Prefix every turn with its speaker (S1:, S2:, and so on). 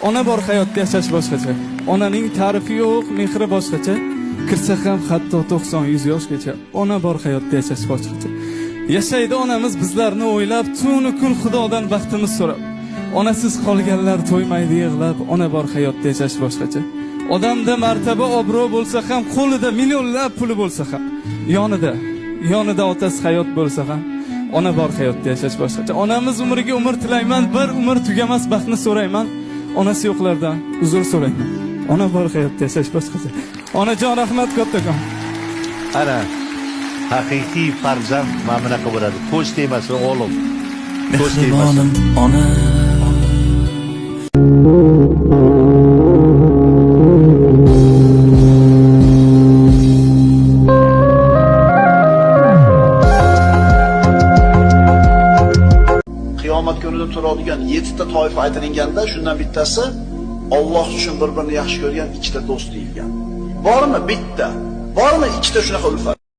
S1: Ona bor hayotda yashash boshqacha. Onaning ta'rifi yo'q, mehri boshqacha. Kirsa ham hatto 90-100 yoshgacha. Ona bor hayotda yashash boshqacha. Yashaydi onamiz bizlarni o'ylab, tunu kun Xudodan baxtimiz so'rab. Onasiz qolganlar to'ymaydi yig'lab, ona bor hayotda yashash boshqacha. Odamda martaba, obro' bo'lsa ham, qo'lida millionlab puli bo'lsa ham, yonida otasi hayot bo'lsa ham, ona bor hayotda yashash boshqacha. Onamiz umriga umr tilayman, bir umr tugamas baxtni so'rayman. Onasi yo'qlardan uzr so'rayman. Ona bor hayotda yashash boshqacha. Onajon rahmat kattakon.
S2: Ana haqiqiy farzand mana bunaqa bo'ladi. Ko'z tegmasa o'g'lim. Ko'z tegmasa.
S3: Ona
S4: qiyomat kunida turadigan 7 ta toifa aytilganda, shundan bittasi Alloh uchun bir-birini yaxshi ko'rgan ikkita do'st deyilgan. Bormi bitta? Bormi ikkita shunaqa ulfat?